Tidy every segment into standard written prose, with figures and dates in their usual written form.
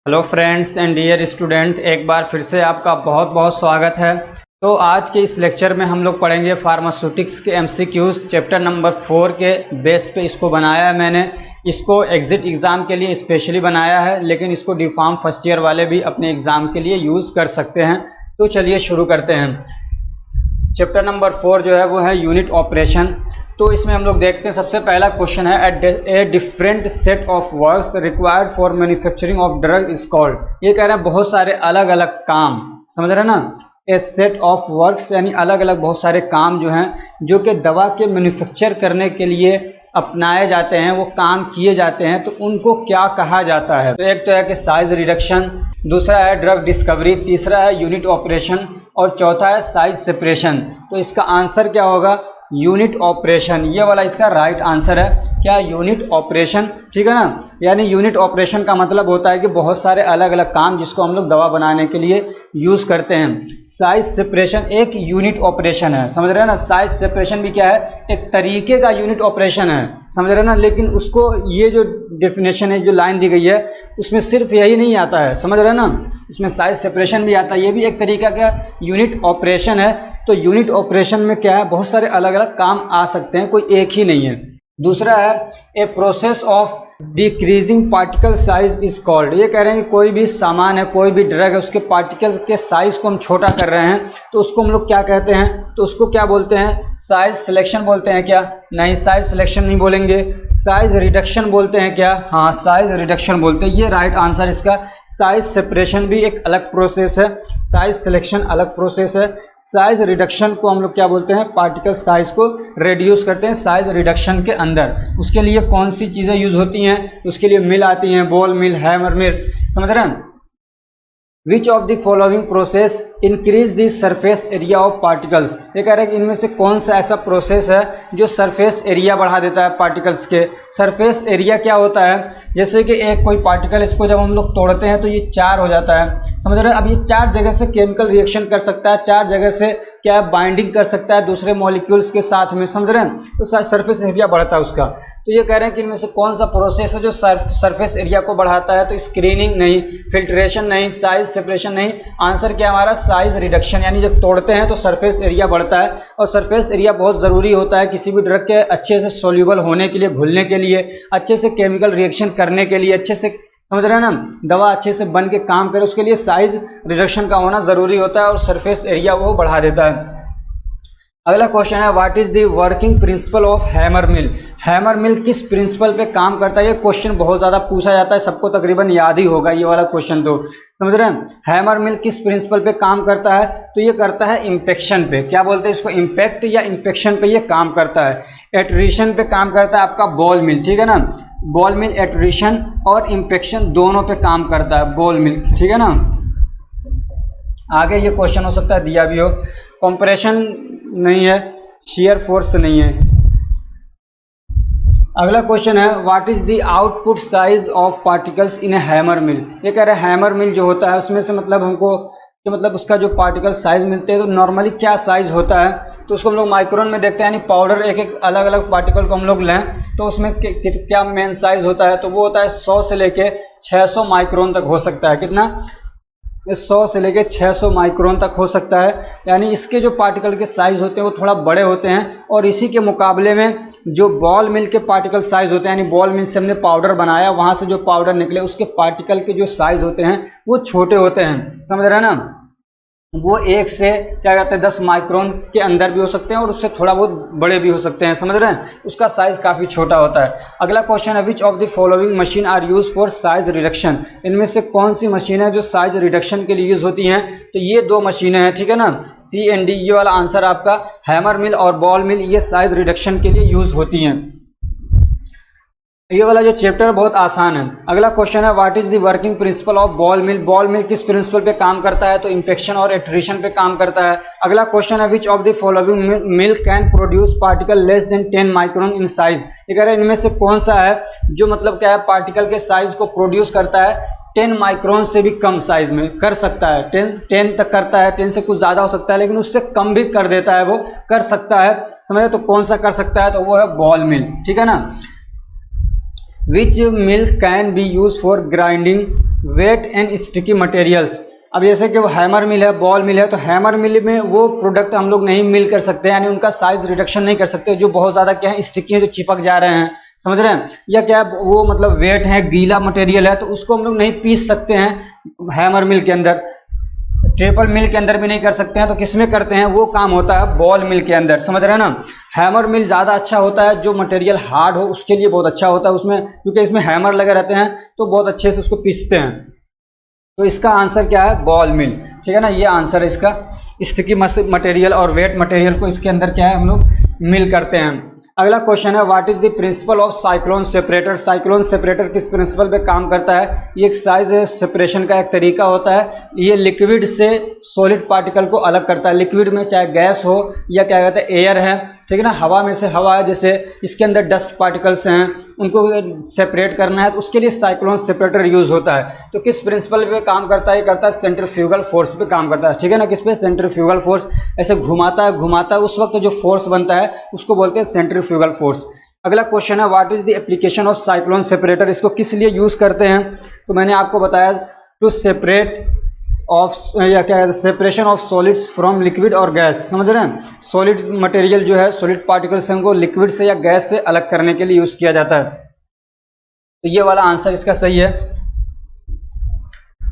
Hello friends and dear student, एक बार फिर से आपका बहुत बहुत स्वागत है। तो आज के इस लेक्चर में हम लोग पढ़ेंगे फार्मास्यूटिक्स के एमसीक्यूज चैप्टर नंबर 4 के बेस पे इसको बनाया है मैंने। इसको एग्जिट एग्ज़ाम के लिए स्पेशली बनाया है, लेकिन इसको डीफार्म फर्स्ट ईयर वाले भी अपने एग्ज़ाम के लिए यूज़ कर सकते हैं। तो चलिए शुरू करते हैं। चैप्टर नंबर 4 जो है वो है यूनिट ऑपरेशन। तो इसमें हम लोग देखते हैं, सबसे पहला क्वेश्चन है a different set of works required for manufacturing of drug is called. ये कह रहे हैं बहुत सारे अलग अलग काम, समझ रहे हैं ना। ए सेट ऑफ वर्क्स यानी अलग अलग बहुत सारे काम जो हैं जो कि दवा के मैन्युफैक्चर करने के लिए अपनाए जाते हैं, वो काम किए जाते हैं, तो उनको क्या कहा जाता है। तो एक तो है कि साइज रिडक्शन, दूसरा है ड्रग डिस्कवरी, तीसरा है यूनिट ऑपरेशन और चौथा है साइज सेपरेशन। तो इसका आंसर क्या होगा? Unit operation. ये वाला इसका राइट आंसर है। क्या? यूनिट ऑपरेशन, ठीक है ना। यानी यूनिट ऑपरेशन का मतलब होता है कि बहुत सारे अलग अलग काम जिसको हम लोग दवा बनाने के लिए यूज़ करते हैं। साइज सेपरेशन एक यूनिट ऑपरेशन है, समझ रहे हैं ना। साइज सेपरेशन भी क्या है? एक तरीके का यूनिट ऑपरेशन है, समझ रहे हैं ना। लेकिन उसको ये जो डेफिनेशन है, जो लाइन दी गई है, उसमें सिर्फ यही नहीं आता है, समझ रहे हैं ना। इसमें साइज सेपरेशन भी आता है, ये भी एक तरीका का यूनिट ऑपरेशन है। तो यूनिट ऑपरेशन में क्या है? बहुत सारे अलग अलग काम आ सकते हैं, कोई एक ही नहीं है। दूसरा है a process of decreasing particle size is called. ये कह रहे हैं कि कोई भी सामान है, कोई भी ड्रग है, उसके पार्टिकल्स के साइज को हम छोटा कर रहे हैं, तो उसको हम लोग क्या कहते हैं? तो उसको क्या बोलते हैं? साइज सिलेक्शन बोलते हैं क्या? नहीं, साइज सिलेक्शन नहीं बोलेंगे। साइज रिडक्शन बोलते हैं क्या? हाँ, साइज रिडक्शन बोलते हैं। ये राइट आंसर इसका। साइज सेपरेशन भी एक अलग प्रोसेस है, साइज सिलेक्शन अलग प्रोसेस है। साइज रिडक्शन को हम लोग क्या बोलते हैं? पार्टिकल साइज को रिड्यूस करते हैं साइज रिडक्शन के अंदर। उसके लिए कौन सी चीज़ें यूज होती हैं? उसके लिए मिल आती हैं, बॉल मिल, हैमर मिल, समझ रहे हैं। विच of the following process increase the surface area of particles. ये कह रहे हैं कि इनमें से कौन सा ऐसा प्रोसेस है जो सरफेस एरिया बढ़ा देता है पार्टिकल्स के। सरफेस एरिया क्या होता है? जैसे कि एक कोई पार्टिकल, इसको जब हम लोग तोड़ते हैं तो ये 4 हो जाता है, समझ रहे हैं। अब ये 4 जगह से केमिकल रिएक्शन कर सकता है, 4 जगह से क्या बाइंडिंग कर सकता है दूसरे मॉलिक्यूल्स के साथ में, समझ रहे हैं। तो सरफेस एरिया बढ़ता है उसका। तो ये कह रहे हैं कि इनमें से कौन सा प्रोसेस है जो सरफेस एरिया को बढ़ाता है? तो स्क्रीनिंग नहीं, फिल्ट्रेशन नहीं, साइज सेपरेशन नहीं। आंसर क्या हमारा? Size reduction. यानी जब तोड़ते हैं तो सरफेस एरिया बढ़ता है, और सरफेस एरिया बहुत ज़रूरी होता है किसी भी ड्रग के अच्छे से सोल्यूबल होने के लिए, घुलने के लिए, अच्छे से केमिकल रिएक्शन करने के लिए, अच्छे से, समझ रहे हैं ना, दवा अच्छे से बन के काम करे, उसके लिए साइज रिडक्शन का होना ज़रूरी होता है, और सरफेस एरिया वो बढ़ा देता है। अगला क्वेश्चन है what is the working principle of hammer mill. Hammer mill किस प्रिंसिपल पे काम करता है? ये क्वेश्चन बहुत ज़्यादा पूछा जाता है, सबको तकरीबन याद ही होगा ये वाला क्वेश्चन। तो समझ रहे हैं, हैमर मिल किस प्रिंसिपल पे काम करता है? तो ये करता है इम्पेक्शन पे। क्या बोलते हैं इसको? इम्पैक्ट या इम्पेक्शन पे ये काम करता है। एट्रीशन पे काम करता है आपका बॉल मिल, ठीक है ना। बॉल मिल एट्रीशन और इम्पेक्शन दोनों पे काम करता है बॉल मिल, ठीक है ना। आगे ये क्वेश्चन हो सकता है दिया भी हो। कंप्रेशन नहीं है, शेयर फोर्स नहीं है। अगला क्वेश्चन है what is the output size of particles in A hammer mill. ये कह रहे हैं हैमर मिल जो होता है उसमें से मतलब हमको कि मतलब उसका जो पार्टिकल साइज मिलते हैं, तो नॉर्मली क्या साइज होता है? तो उसको हम लोग माइक्रोन में देखते हैं, यानी पाउडर एक एक अलग अलग पार्टिकल को हम लोग लें तो उसमें क्या मेन साइज होता है? तो वो होता है 100 से लेके 600 माइक्रोन तक हो सकता है। कितना? 100 से लेके 600 माइक्रोन तक हो सकता है। यानी इसके जो पार्टिकल के साइज होते हैं वो थोड़ा बड़े होते हैं, और इसी के मुकाबले में जो बॉल मिल के पार्टिकल साइज होते हैं, यानी बॉल मिल से हमने पाउडर बनाया, वहाँ से जो पाउडर निकले उसके पार्टिकल के जो साइज होते हैं वो छोटे होते हैं, समझ रहे हैं ना। वो 1 से क्या कहते हैं 10 माइक्रोन के अंदर भी हो सकते हैं, और उससे थोड़ा बहुत बड़े भी हो सकते हैं, समझ रहे हैं। उसका साइज काफ़ी छोटा होता है। अगला क्वेश्चन है which of the following machine are use for size reduction. इनमें से कौन सी मशीन है जो साइज रिडक्शन के लिए यूज होती हैं? तो ये 2 मशीनें हैं, ठीक है ना। सी एंड डी, ये वाला आंसर आपका। हैमर मिल और बॉल मिल ये साइज रिडक्शन के लिए यूज होती हैं। ये वाला जो चैप्टर बहुत आसान है। अगला क्वेश्चन है what is the working principle of ball mill. Ball mill किस प्रिंसिपल पे काम करता है? तो इम्पेक्शन और एट्रीशन पे काम करता है। अगला क्वेश्चन है which of the following mill can produce particle less than 10 micron in size. ये कह रहे हैं इनमें से कौन सा है जो मतलब क्या है पार्टिकल के साइज को प्रोड्यूस करता है 10 माइक्रोन से भी कम साइज में कर सकता है। 10 तक करता है, 10 से कुछ ज़्यादा हो सकता है, लेकिन उससे कम भी कर देता है, वो कर सकता है, समझे। तो कौन सा कर सकता है? तो वो है बॉल मिल, ठीक है ना। Which mill can be use for grinding wet and sticky materials. अब जैसे कि वो हैमर मिल है, बॉल मिल है, तो हैमर मिल में वो प्रोडक्ट हम लोग नहीं मिल कर सकते, यानी उनका साइज रिडक्शन नहीं कर सकते जो बहुत ज़्यादा क्या है स्टिकी है, जो चिपक जा रहे हैं, समझ रहे हैं, या क्या वो मतलब वेट है, गीला मटेरियल है, तो उसको हम लोग नहीं पीस सकते हैं हैमर मिल के अंदर, ट्रिपल मिल के अंदर भी नहीं कर सकते हैं। तो किस में करते हैं, वो काम होता है बॉल मिल के अंदर, समझ रहे हैं ना। हैमर मिल ज़्यादा अच्छा होता है, जो मटेरियल हार्ड हो उसके लिए बहुत अच्छा होता है उसमें, क्योंकि इसमें हैमर लगे रहते हैं तो बहुत अच्छे से उसको पीसते हैं। तो इसका आंसर क्या है, बॉल मिल, ठीक है ना, ये आंसर है इसका। स्टिकी मटेरियल और वेट मटेरियल को इसके अंदर क्या है हम लोग मिल करते हैं। अगला क्वेश्चन है, what is the principle of cyclone separator. Cyclone separator किस प्रिंसिपल पे काम करता है, ये एक साइज सेपरेशन का एक तरीका होता है। ये लिक्विड से सॉलिड पार्टिकल को अलग करता है, लिक्विड में चाहे गैस हो या क्या कहते हैं एयर है, ठीक है ना, हवा में से हवा है, जैसे इसके अंदर डस्ट पार्टिकल्स हैं उनको सेपरेट करना है तो उसके लिए साइक्लोन सेपरेटर यूज होता है। तो किस प्रिंसिपल पे काम करता है, ये करता है सेंट्रीफ्यूगल फोर्स पे काम करता है, ठीक है ना, किस पे, सेंट्रीफ्यूगल फोर्स, ऐसे घुमाता है उस वक्त जो फोर्स बनता है उसको बोलते हैं सेंट्रीफ्यूगल फोर्स। अगला क्वेश्चन है, what is the application of cyclone separator, इसको किस लिए यूज करते हैं। तो मैंने आपको बताया टू सेपरेट ऑफ या क्या कहते हैं separation of solids from liquid और गैस, समझ रहे हैं, सॉलिड मटेरियल जो है सॉलिड पार्टिकल्स हैं उनको लिक्विड से या गैस से अलग करने के लिए यूज किया जाता है। तो ये वाला आंसर इसका सही है।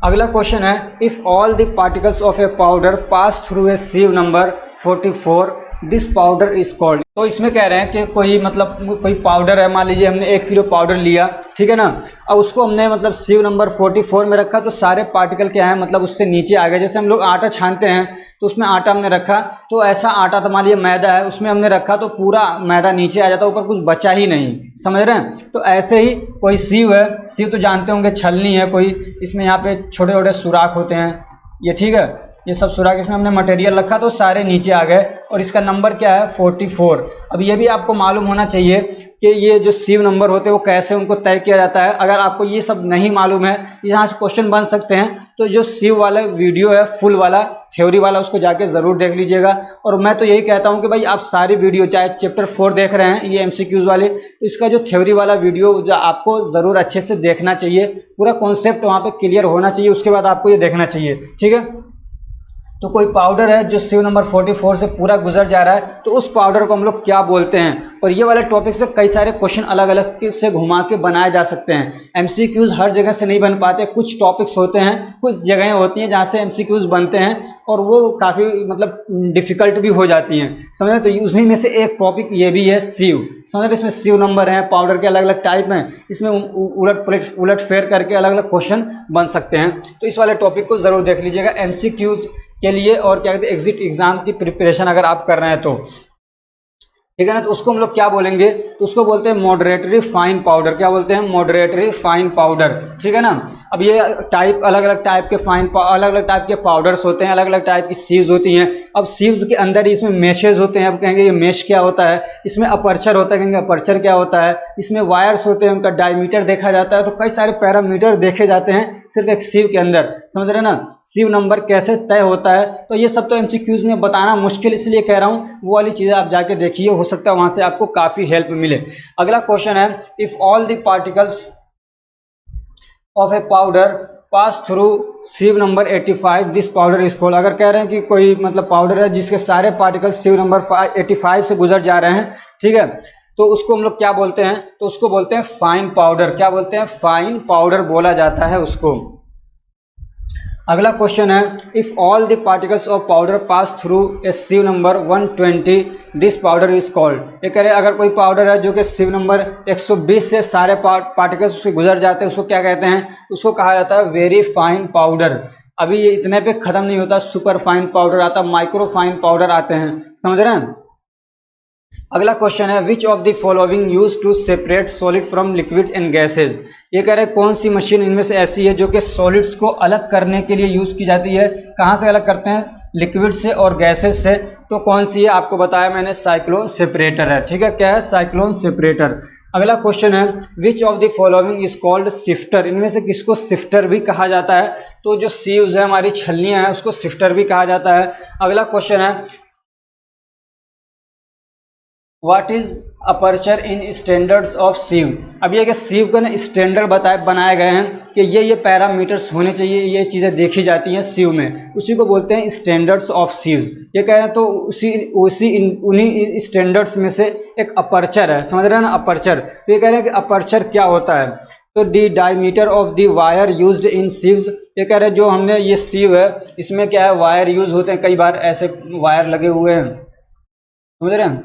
अगला क्वेश्चन है, if all the particles of a powder pass through a sieve number 44 this powder is called. तो इसमें कह रहे हैं कि कोई मतलब कोई पाउडर है, मान लीजिए हमने 1 किलो पाउडर लिया, ठीक है ना, अब उसको हमने मतलब सीव नंबर 44 में रखा तो सारे पार्टिकल क्या है मतलब उससे नीचे आ गए। जैसे हम लोग आटा छानते हैं तो उसमें आटा हमने रखा, तो ऐसा आटा तो मान लीजिए मैदा है, उसमें हमने रखा तो पूरा मैदा नीचे आ जाता है, ऊपर कुछ बचा ही नहीं, समझ रहे हैं। तो ऐसे ही कोई सीव है, सीव तो जानते होंगे छलनी है कोई, इसमें यहाँ पे छोटे छोटे सुराख होते हैं, ये ठीक है, ये सब सुराख, इसमें हमने मटेरियल रखा तो सारे नीचे आ गए और इसका नंबर क्या है 44। अब ये भी आपको मालूम होना चाहिए कि ये जो सीव नंबर होते हैं वो कैसे उनको तय किया जाता है। अगर आपको ये सब नहीं मालूम है, यहाँ से क्वेश्चन बन सकते हैं, तो जो सीव वाला वीडियो है फुल वाला थ्योरी वाला उसको जाके ज़रूर देख लीजिएगा। और मैं तो यही कहता हूँ कि भाई आप सारी वीडियो चाहे चैप्टर 4 देख रहे हैं ये MCQs वाले, तो इसका जो थ्योरी वाला वीडियो जो आपको ज़रूर अच्छे से देखना चाहिए, पूरा कॉन्सेप्ट वहाँ पर क्लियर होना चाहिए, उसके बाद आपको ये देखना चाहिए, ठीक है। तो कोई पाउडर है जो सीव नंबर 44 से पूरा गुजर जा रहा है तो उस पाउडर को हम लोग क्या बोलते हैं। और ये वाले टॉपिक से कई सारे क्वेश्चन अलग अलग से घुमा के बनाए जा सकते हैं। MCQs हर जगह से नहीं बन पाते, कुछ टॉपिक्स होते हैं, कुछ जगहें होती हैं जहाँ से MCQs बनते हैं और वो काफ़ी मतलब डिफ़िकल्ट भी हो जाती हैं, समझे। तो उन्हीं में से एक टॉपिक ये भी है सीव, समझे। इसमें सीव नंबर हैं, पाउडर के अलग अलग टाइप हैं, इसमें उलट फेर करके अलग अलग क्वेश्चन बन सकते हैं। तो इस वाले टॉपिक को ज़रूर देख लीजिएगा MCQs के लिए, और क्या कहते हैं एग्जिट एग्जाम की प्रिपरेशन अगर आप कर रहे हैं तो, ठीक है ना। तो उसको हम लोग क्या बोलेंगे, तो उसको बोलते हैं मॉडरेटरी फाइन पाउडर। क्या बोलते हैं, मॉडरेटरी फाइन पाउडर, ठीक है ना। अब ये टाइप अलग अलग टाइप के अलग अलग टाइप के पाउडर्स होते हैं, अलग अलग टाइप की सीव्स होती हैं। अब सीव्स के अंदर ही इसमें मेशेज होते हैं। अब कहेंगे ये मेश क्या होता है, इसमें अपर्चर होता है, कहेंगे अपर्चर क्या होता है, इसमें वायर्स होते हैं, उनका डायमीटर देखा जाता है। तो कई सारे पैरामीटर देखे जाते हैं सिर्फ एक सीव के अंदर, समझ रहे हैं ना। सीव नंबर कैसे तय होता है, तो ये सब तो MCQs में बताना मुश्किल, इसलिए कह रहा हूँ वो वाली चीज़ें आप जाके देखिए, हो सकता है वहां से आपको काफी हेल्प मिले। अगला क्वेश्चन है, if all the particles of a powder pass through sieve number 85 this powder is called. अगर कह रहे हैं कि कोई मतलब पाउडर है जिसके सारे पार्टिकल्स सीव नंबर 85 से गुजर जा रहे हैं, ठीक है, तो उसको हम लोग क्या बोलते हैं, तो उसको बोलते हैं फाइन पाउडर। क्या बोलते हैं, फाइन पाउडर बोला जाता है उसको। अगला क्वेश्चन है, if all the particles of powder pass through a sieve number 120 this powder is called. ये कह रहे हैं अगर कोई पाउडर है जो कि सीव नंबर 120 से सारे पार्टिकल्स उससे गुजर जाते हैं, उसको क्या कहते हैं, उसको कहा जाता है वेरी फाइन पाउडर। अभी ये इतने पे खत्म नहीं होता, सुपर फाइन पाउडर आता, माइक्रो फाइन पाउडर आते हैं, समझ रहे हैं। अगला क्वेश्चन है, which of the following use to separate solid from liquid and gases. ये कह रहे हैं कौन सी मशीन इनमें से ऐसी है जो कि सॉलिड्स को अलग करने के लिए यूज की जाती है। कहाँ से अलग करते हैं, लिक्विड से और गैसेज से। तो कौन सी है, आपको बताया मैंने, साइक्लोन सेपरेटर है, ठीक है। क्या है, साइक्लोन सेपरेटर। अगला क्वेश्चन है, which of the following is called sifter. इनमें से किसको सिफ्टर भी कहा जाता है, तो जो सीव्स है हमारी छलनियां हैं उसको सिफ्टर भी कहा जाता है। अगला क्वेश्चन है, what is aperture in standards of sieve. अब ये कि सीव का ना स्टैंडर्ड बनाए गए हैं कि ये पैरामीटर्स होने चाहिए, ये चीज़ें देखी जाती हैं सीव में, उसी को बोलते हैं स्टैंडर्ड्स ऑफ सीव्स। ये कह रहे हैं तो उन्हीं स्टैंडर्ड्स में से एक अपर्चर है, समझ रहे हैं ना अपर्चर। तो ये कह रहे हैं कि अपर्चर क्या होता है, तो the diameter of the wire used in sieves. ये कह रहे हैं जो हमने ये सीव है इसमें क्या है वायर यूज होते हैं, कई बार ऐसे वायर लगे हुए हैं, समझ रहे हैं,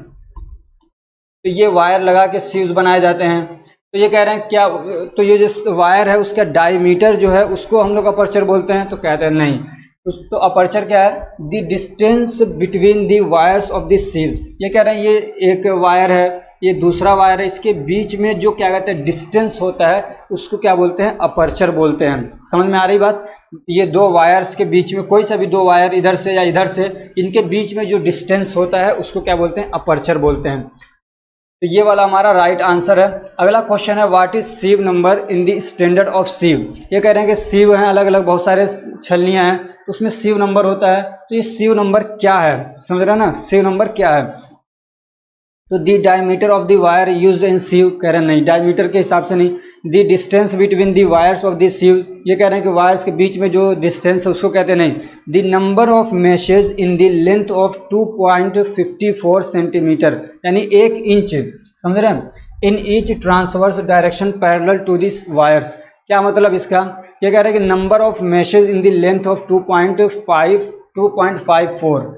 तो ये वायर लगा के सीव्स बनाए जाते हैं। तो ये कह रहे हैं क्या, तो ये जो वायर है उसका डायमीटर जो है उसको हम लोग अपर्चर बोलते हैं, तो कहते हैं नहीं, तो अपर्चर क्या है, the distance between the wires of the sieves. ये कह रहे हैं ये एक वायर है, ये दूसरा वायर है, इसके बीच में जो क्या कहते हैं डिस्टेंस होता है उसको क्या बोलते हैं, अपर्चर बोलते हैं। समझ में आ रही बात। ये दो वायर्स के बीच में कोई सा भी दो वायर इधर से या इधर से, इनके बीच में जो डिस्टेंस होता है उसको क्या बोलते हैं, अपर्चर बोलते हैं। तो ये वाला हमारा राइट आंसर है। अगला क्वेश्चन है what is sieve number in the standard of sieve. ये कह रहे हैं कि सीव हैं अलग अलग बहुत सारे छलनियाँ हैं, तो उसमें सीव नंबर होता है, तो ये सीव नंबर क्या है, समझ रहे हैं ना, सीव नंबर क्या है। तो the diameter of the wire used in sieve, कह रहे हैं नहीं, डायमीटर के हिसाब से नहीं, the distance between the wires of the sieve. ये कह रहे हैं कि वायर्स के बीच में जो डिस्टेंस है उसको कहते हैं नहीं, the number of meshes in the length of 2.54 centimetre, यानी 1 इंच, समझ रहे हैं, in each transverse direction parallel to this wires. क्या मतलब इसका, ये कह रहे हैं कि number of meshes in the length of 2.54,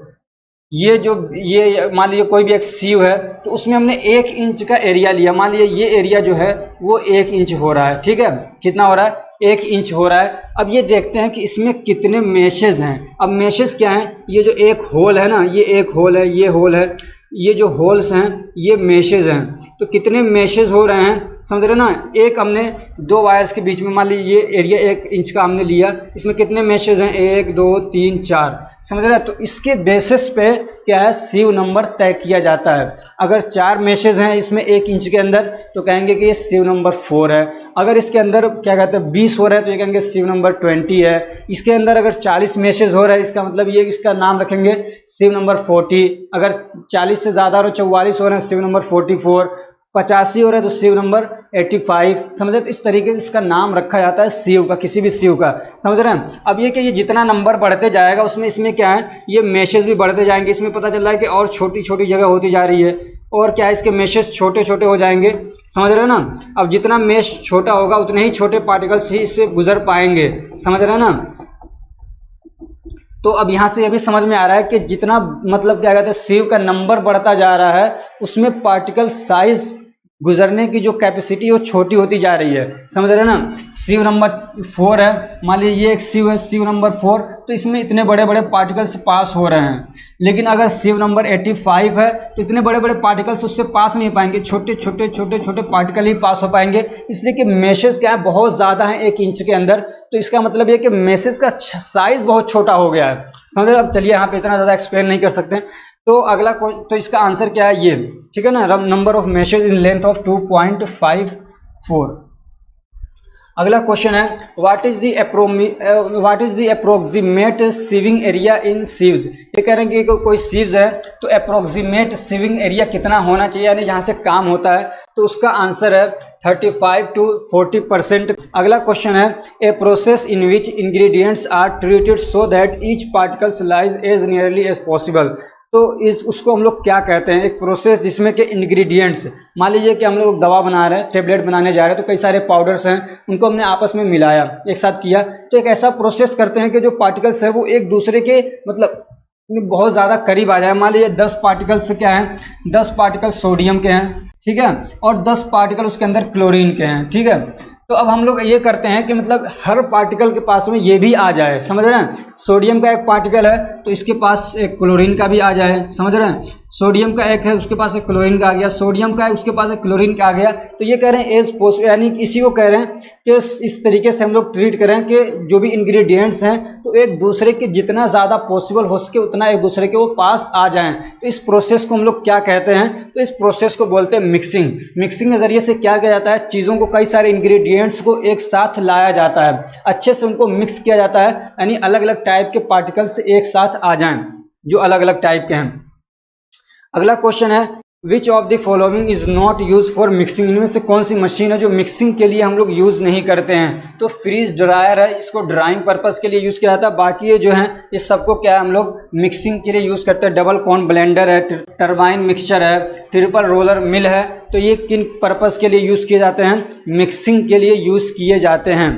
ये मान लीजिए कोई भी एक सीव है तो उसमें हमने 1 इंच का एरिया लिया, मान लीजिए ये एरिया जो है वो 1 इंच हो रहा है, ठीक है, कितना हो रहा है, 1 इंच हो रहा है। अब ये देखते हैं कि इसमें कितने मेशेज हैं। अब मेशेज क्या हैं, ये जो एक होल है ना, ये एक होल है, ये होल है, ये जो होल्स हैं ये मेशेज हैं, तो कितने मेशेज हो रहे हैं, समझ रहे ना। एक हमने दो वायर्स के बीच में मान लीजिए ये एरिया 1 इंच का हमने लिया, इसमें कितने मेशेज हैं, 1 2 3 4, समझ रहे हैं। तो इसके बेसिस पे क्या है, सीव नंबर तय किया जाता है। अगर 4 मेशेज हैं इसमें 1 इंच के अंदर तो कहेंगे कि ये सीव नंबर 4 है। अगर इसके अंदर क्या कहते हैं 20 हो रहा है तो ये कहेंगे सीव नंबर 20 है। इसके अंदर अगर 40 मेशेज हो रहा है इसका मतलब ये इसका नाम रखेंगे सीव नंबर 40। अगर 40 से ज़्यादा और 44 हो रहे हैं सीव नंबर 44, 85 हो रहा है तो सीव नंबर 85, समझे। तो इस तरीके से इसका नाम रखा जाता है सीव का, किसी भी सीव का, समझ रहे हैं। अब ये कि ये जितना नंबर बढ़ते जाएगा उसमें इसमें क्या है, ये मेशेज भी बढ़ते जाएंगे। इसमें पता चल रहा है कि और छोटी छोटी जगह होती जा रही है, और क्या है इसके मेशेज छोटे छोटे हो जाएंगे, समझ रहे हैं ना। अब जितना मेश छोटा होगा उतने ही छोटे पार्टिकल्स ही इससे गुजर पाएंगे, समझ रहे हैं ना। तो अब यहाँ से ये भी समझ में आ रहा है कि जितना मतलब क्या कहते हैं सीव का नंबर बढ़ता जा रहा है उसमें पार्टिकल साइज गुजरने की जो कैपेसिटी वो छोटी होती जा रही है, समझ रहे हैं ना। सीव नंबर 4 है, मान लीजिए ये एक सीव है सीव नंबर 4, तो इसमें इतने बड़े बड़े पार्टिकल्स पास हो रहे हैं। लेकिन अगर सीव नंबर 85 है तो इतने बड़े बड़े पार्टिकल्स उससे पास नहीं पाएंगे, छोटे छोटे छोटे छोटे पार्टिकल ही पास हो पाएंगे, इसलिए कि मेशेज क्या है बहुत ज़्यादा है 1 इंच के अंदर। तो इसका मतलब ये कि मेशेज का साइज बहुत छोटा हो गया है, समझ रहे। अब चलिए यहाँ पे इतना ज़्यादा एक्सप्लेन नहीं कर सकते। तो अगला तो इसका आंसर क्या है ये, ठीक है ना, number of meshes in length of 2.54। अगला क्वेश्चन है what is the approximate sieving area in sieves. ये कह रहे हैं कि कोई सीव्स है तो अप्रोक्सीमेट सीविंग एरिया कितना होना चाहिए, यानी जहाँ से काम होता है, तो उसका आंसर है 35 to 40%। अगला क्वेश्चन है a process in which ingredients are treated so that each particles lies as nearly as possible. तो उसको हम लोग क्या कहते हैं, एक प्रोसेस जिसमें कि इंग्रेडिएंट्स, मान लीजिए कि हम लोग दवा बना रहे हैं, टेबलेट बनाने जा रहे हैं, तो कई सारे पाउडर्स हैं उनको हमने आपस में मिलाया, एक साथ किया, तो एक ऐसा प्रोसेस करते हैं कि जो पार्टिकल्स है वो एक दूसरे के मतलब बहुत ज़्यादा करीब आ जाए। मान लीजिए 10 पार्टिकल्स क्या हैं, 10 पार्टिकल सोडियम के हैं, ठीक है, और 10 पार्टिकल उसके अंदर क्लोरीन के हैं, ठीक है। तो अब हम लोग ये करते हैं कि मतलब हर पार्टिकल के पास में ये भी आ जाए, समझ रहे हैं। सोडियम का एक पार्टिकल है तो इसके पास एक क्लोरीन का भी आ जाए, समझ रहे हैं। सोडियम का एक है उसके पास एक क्लोरीन का आ गया, सोडियम का है उसके पास एक क्लोरीन का आ गया। तो ये कह रहे हैं एज पॉसिबल, यानी इसी को कह रहे हैं कि इस तरीके से हम लोग ट्रीट करें कि जो भी इंग्रेडिएंट्स हैं तो एक दूसरे के जितना ज़्यादा पॉसिबल हो सके उतना एक दूसरे के वो पास आ जाएं। तो इस प्रोसेस को हम लोग क्या कहते हैं, तो इस प्रोसेस को बोलते हैं मिक्सिंग। मिक्सिंग के ज़रिए से क्या किया जाता है, चीज़ों को, कई सारे इंग्रेडिएंट्स को एक साथ लाया जाता है, अच्छे से उनको मिक्स किया जाता है, यानी अलग अलग टाइप के पार्टिकल्स एक साथ आ जाएं जो अलग अलग टाइप के हैं। अगला क्वेश्चन है which of the following is not use for mixing, इनमें से कौन सी मशीन है जो मिक्सिंग के लिए हम लोग यूज नहीं करते हैं? तो फ्रीज ड्रायर है, इसको ड्राइंग पर्पस के लिए यूज किया जाता है। बाकी ये जो है इस सबको क्या है हम लोग मिक्सिंग के लिए यूज करते हैं। डबल कॉन ब्लेंडर है, टरबाइन मिक्सचर है, ट्रिपल रोलर मिल है, तो ये किन पर्पस के लिए यूज किए जाते हैं? मिक्सिंग के लिए यूज किए जाते हैं।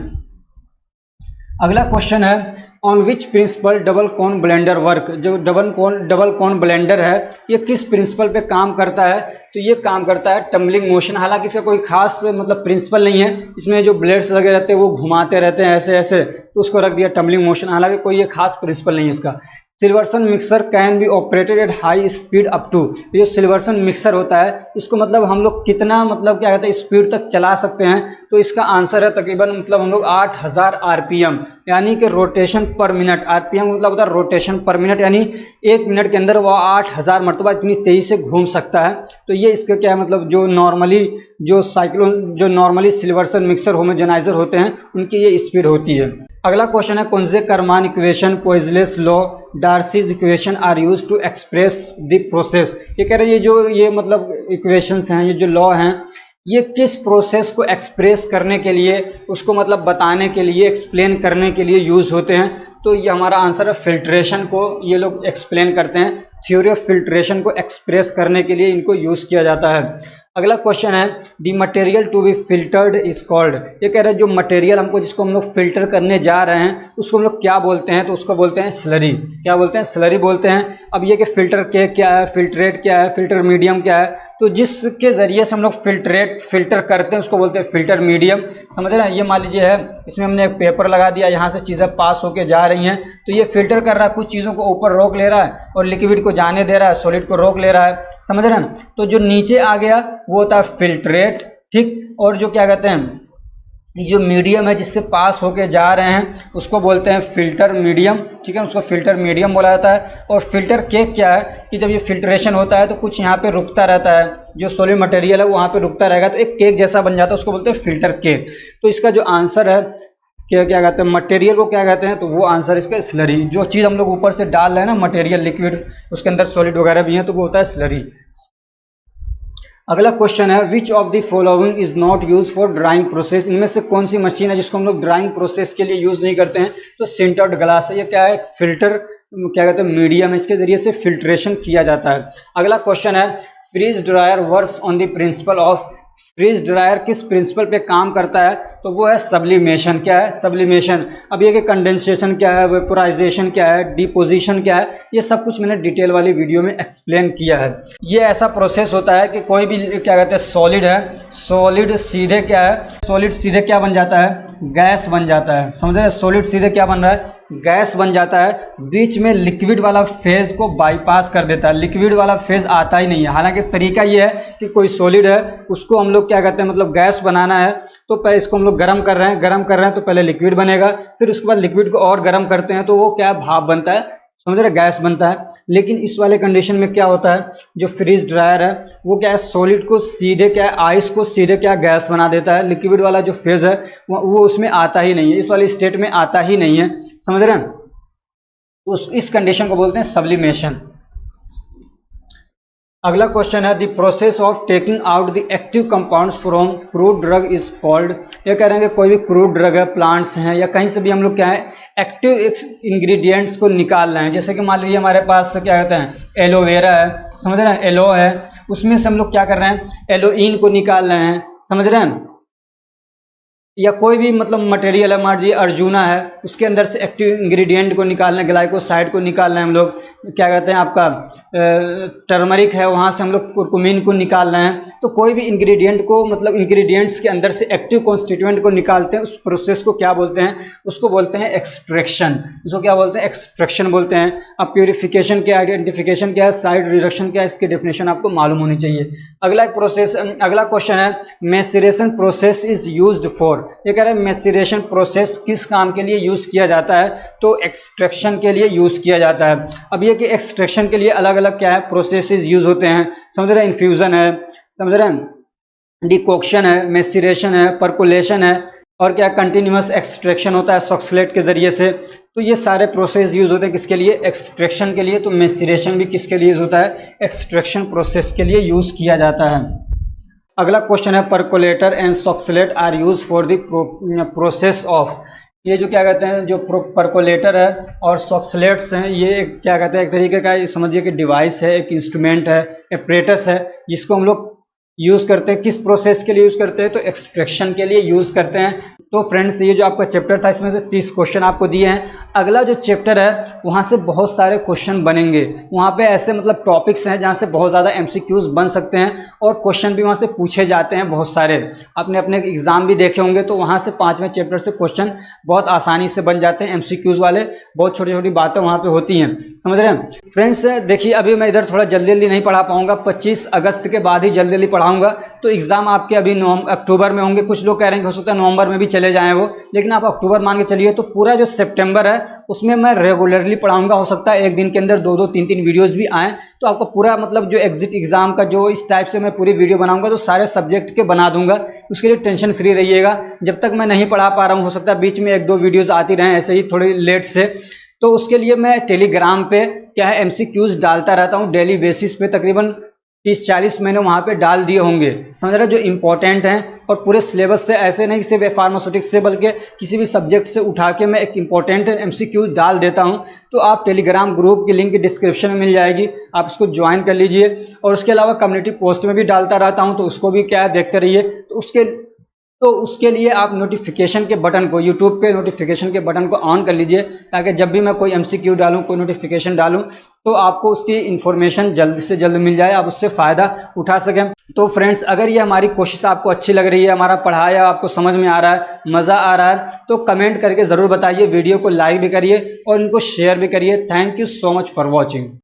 अगला क्वेश्चन है on which principle double cone blender work, जो डबल कॉन ब्लेंडर है ये किस प्रिंसिपल पे काम करता है? तो ये काम करता है टम्बलिंग मोशन। हालांकि इसका कोई खास मतलब प्रिंसिपल नहीं है, इसमें जो ब्लेड्स लगे रहते हैं वो घुमाते रहते हैं ऐसे ऐसे, तो उसको रख दिया टम्बलिंग मोशन। हालांकि कोई ये खास प्रिंसिपल नहीं है इसका। Silverson mixer can be operated at high speed up to, ये सिल्वर्सन मिक्सर होता है इसको मतलब हम लोग कितना मतलब क्या कहते हैं स्पीड तक चला सकते हैं? तो इसका आंसर है तकरीबन मतलब हम लोग 8000 आरपीएम, यानी कि रोटेशन पर मिनट। आरपीएम मतलब होता है रोटेशन पर मिनट, यानी 1 मिनट के अंदर वो 8000 मरतबा इतनी तेजी से घूम सकता है। तो ये इसका क्या है मतलब जो नॉर्मली सिल्वर्सन मिक्सर होमोजेनाइजर होते हैं उनकी ये स्पीड होती है। अगला क्वेश्चन है Kozeny Carman equation, Poiseuille's law, Darcy's equation are use to express the process. ये कह रहे हैं ये मतलब इक्वेशंस हैं, ये जो लॉ हैं ये किस प्रोसेस को एक्सप्रेस करने के लिए, उसको मतलब बताने के लिए, एक्सप्लेन करने के लिए यूज़ होते हैं? तो ये हमारा आंसर है फिल्ट्रेशन को ये लोग एक्सप्लेन करते हैं। थ्योरी ऑफ फिल्ट्रेशन को एक्सप्रेस करने के लिए इनको यूज़ किया जाता है। अगला क्वेश्चन है the material to be filtered is called, ये कह रहे हैं जो मटेरियल हमको जिसको हम लोग फिल्टर करने जा रहे हैं उसको हम लोग क्या बोलते हैं? तो उसको बोलते हैं स्लरी। क्या बोलते हैं? स्लरी बोलते हैं। अब ये कि फिल्टर के क्या है, फिल्ट्रेट क्या है, फिल्टर मीडियम क्या है? तो जिसके ज़रिए से हम लोग फिल्टर करते हैं उसको बोलते हैं फिल्टर मीडियम। समझ रहे हैं? ये मान लीजिए है, इसमें हमने एक पेपर लगा दिया, यहाँ से चीज़ें पास होके जा रही हैं, तो ये फिल्टर कर रहा है, कुछ चीज़ों को ऊपर रोक ले रहा है और लिक्विड को जाने दे रहा है, सॉलिड को रोक ले रहा है। समझ रहे हैं? तो जो नीचे आ गया वो होता है फिल्ट्रेट, ठीक। और जो क्या कहते हैं जो मीडियम है जिससे पास होके जा रहे हैं उसको बोलते हैं फिल्टर मीडियम, ठीक है, उसको फिल्टर मीडियम बोला जाता है। और फिल्टर केक क्या है कि जब ये फिल्ट्रेशन होता है तो कुछ यहाँ पे रुकता रहता है, जो सॉलिड मटेरियल है वो वहाँ पे रुकता रहेगा तो एक केक जैसा बन जाता है, उसको बोलते हैं फिल्टर केक। तो इसका जो आंसर है क्या कहते हैं मटेरियल को क्या कहते हैं? तो वो आंसर इसका स्लरी। जो चीज़ हम लोग ऊपर से डाल रहे हैं ना मटेरियल लिक्विड, उसके अंदर सॉलिड वगैरह भी हैं, तो वो होता है स्लरी। अगला क्वेश्चन है which of the following is not use for drawing process, इनमें से कौन सी मशीन है जिसको हम लोग ड्राइंग प्रोसेस के लिए यूज नहीं करते हैं? तो सिंटर्ड ग्लास है। ये क्या है? फिल्टर क्या कहते हैं मीडियम है, इसके जरिए से फिल्ट्रेशन किया जाता है। अगला क्वेश्चन है freeze dryer works on the principle of, freeze dryer किस प्रिंसिपल पे काम करता है? तो वो है सब्लिमेशन। क्या है? सब्लिमेशन। अब ये कि कंडेंसेशन क्या है, वेपोराइजेशन क्या है, डिपोजिशन क्या है, ये सब कुछ मैंने डिटेल वाली वीडियो में एक्सप्लेन किया है। ये ऐसा प्रोसेस होता है कि कोई भी क्या कहते हैं सॉलिड है, सॉलिड सीधे क्या है, सॉलिड सीधे क्या बन जाता है? गैस बन जाता है। समझ रहे हैं? सॉलिड सीधे क्या बन रहा है? गैस बन जाता है। बीच में लिक्विड वाला फेज को बाईपास कर देता है, लिक्विड वाला फेज आता ही नहीं है। हालांकि तरीका ये है कि कोई सॉलिड है उसको हम लोग क्या कहते हैं मतलब गैस बनाना है, तो पहले इसको हम लोग गर्म कर रहे हैं तो पहले लिक्विड बनेगा, फिर उसके बाद लिक्विड को और गर्म करते हैं तो वो क्या भाप बनता है, समझ रहे, गैस बनता है। लेकिन इस वाले कंडीशन में क्या होता है, जो फ्रीज ड्रायर है वो क्या है सॉलिड को सीधे क्या है आइस को सीधे क्या गैस बना देता है, लिक्विड वाला जो फेज है वो उसमें आता ही नहीं है, इस वाली स्टेट में आता ही नहीं है। समझ रहे हैं? इस कंडीशन को बोलते हैं सब्लिमेशन। अगला क्वेश्चन है the process of taking out the active compounds from crude drug is called. ये कह रहे हैं कि कोई भी क्रूड ड्रग है, प्लांट्स हैं या कहीं से भी हम लोग क्या है एक्टिव इंग्रेडिएंट्स को निकाल रहे हैं। जैसे कि मान लीजिए हमारे पास क्या कहते हैं एलोवेरा है, समझ रहे हैं, एलो है, उसमें से हम लोग क्या कर रहे हैं एलोइन को निकाल रहे हैं। समझ रहे हैं? या कोई भी मतलब मटेरियल है, मान लीजिए अर्जुना है, उसके अंदर से एक्टिव इंग्रेडिएंट को निकालना है, ग्लाइकोसाइड को निकालना है हम लोग, क्या कहते हैं आपका टर्मरिक है, वहाँ से हम लोग कुरकुमिन को निकाल रहे हैं। तो कोई भी इंग्रेडिएंट को मतलब इंग्रेडिएंट्स के अंदर से एक्टिव कॉन्स्टिट्यूएंट को निकालते हैं, उस प्रोसेस को क्या बोलते हैं? उसको बोलते हैं एक्सट्रैक्शन। उसको क्या बोलते हैं? एक्सट्रैक्शन बोलते हैं। अब प्योरिफिकेशन क्या, आइडेंटिफिकेशन क्या है, साइड रिडक्शन क्या है, इसकी डेफिनेशन आपको मालूम होनी चाहिए। अगला क्वेश्चन है maceration process is used for. ये कह रहे हैं मैसेरेशन प्रोसेस किस काम के लिए यूज किया जाता है? तो एक्सट्रैक्शन के लिए यूज किया जाता है। अब ये कि एक्सट्रैक्शन के लिए अलग अलग क्या है प्रोसेसेस यूज होते हैं। समझ रहे हैं? इन्फ्यूजन है, समझ रहे हैं, डिकॉक्शन है, मैसेरेशन है, परकोलेशन है और क्या कंटिन्यूअस एक्सट्रैक्शन होता है सॉक्सलेट के ज़रिए से। तो ये सारे प्रोसेस यूज़ होते हैं किसके लिए, एक्सट्रैक्शन के लिए। तो मेसिरेशन भी किसके लिए यूज़ होता है, एक्सट्रैक्शन प्रोसेस के लिए यूज़ किया जाता है। अगला क्वेश्चन है percolator and Soxhlet are use for the process of. ये जो क्या कहते हैं, जो परकोलेटर है और सॉक्सलेट्स हैं, ये क्या कहते हैं, एक तरीके का समझिए कि डिवाइस है, एक इंस्ट्रूमेंट है, एपरेटस है, जिसको हम लोग यूज़ करते हैं। किस प्रोसेस के लिए यूज़ करते हैं, तो एक्सट्रैक्शन के लिए यूज़ करते हैं। तो फ्रेंड्स ये जो आपका चैप्टर था इसमें से 30 क्वेश्चन आपको दिए हैं। अगला जो चैप्टर है वहाँ से बहुत सारे क्वेश्चन बनेंगे। वहाँ पे ऐसे मतलब टॉपिक्स हैं जहाँ से बहुत ज़्यादा एमसीक्यूज बन सकते हैं और क्वेश्चन भी वहाँ से पूछे जाते हैं बहुत सारे। आपने अपने एग्जाम भी देखे होंगे तो वहाँ से 5वें चैप्टर से क्वेश्चन बहुत आसानी से बन जाते हैं एमसीक्यूज वाले। बहुत छोटी छोटी बातें वहाँ पर होती हैं, समझ रहे हैं फ्रेंड्स। देखिए अभी मैं इधर थोड़ा जल्दी जल्दी नहीं पढ़ा पाऊँगा, 25 अगस्त के बाद ही जल्दी जल्दी पढ़ाऊँगा। तो एग्ज़ाम आपके अभी अक्टूबर में होंगे। कुछ लोग कह रहे हैं कि हो सकता है नवंबर में भी चले जाएं वो, लेकिन आप अक्टूबर मान के चलिए। तो पूरा जो सितंबर है उसमें मैं रेगुलरली पढ़ाऊंगा। हो सकता है एक दिन के अंदर 2-2 3-3 वीडियोस भी आएँ। तो आपको पूरा मतलब जो एग्जिट एग्जाम का जो इस टाइप से मैं पूरी वीडियो बनाऊंगा तो सारे सब्जेक्ट के बना दूंगा। उसके लिए टेंशन फ्री रहिएगा। जब तक मैं नहीं पढ़ा पा रहा हूँ, हो सकता है बीच में 1-2 वीडियोज़ आती रहें ऐसे ही थोड़ी लेट से। तो उसके लिए मैं टेलीग्राम पे क्या है एमसीक्यूज डालता रहता हूँ डेली बेसिस पे। तकरीबन 30-40 मैंने वहाँ पे डाल दिए होंगे, समझ रहे, जो इंपॉर्टेंट हैं। और पूरे सिलेबस से, ऐसे नहीं सिर्फ फार्मास्यूटिक्स से बल्कि किसी भी सब्जेक्ट से उठा के मैं एक इंपॉर्टेंट एमसीक्यू डाल देता हूँ। तो आप टेलीग्राम ग्रुप की लिंक डिस्क्रिप्शन में मिल जाएगी, आप इसको ज्वाइन कर लीजिए। और उसके अलावा कम्युनिटी पोस्ट में भी डालता रहता हूँ, तो उसको भी क्या देखते रहिए। तो उसके लिए आप नोटिफिकेशन के बटन को, यूट्यूब पे नोटिफिकेशन के बटन को ऑन कर लीजिए, ताकि जब भी मैं कोई एमसीक्यू डालूं, कोई नोटिफिकेशन डालूं, तो आपको उसकी इन्फॉर्मेशन जल्द से जल्द मिल जाए, आप उससे फ़ायदा उठा सकें। तो फ्रेंड्स अगर ये हमारी कोशिश आपको अच्छी लग रही है, हमारा पढ़ाया आपको समझ में आ रहा है, मज़ा आ रहा है, तो कमेंट करके ज़रूर बताइए। वीडियो को लाइक भी करिए और इनको शेयर भी करिए। Thank you so much for watching.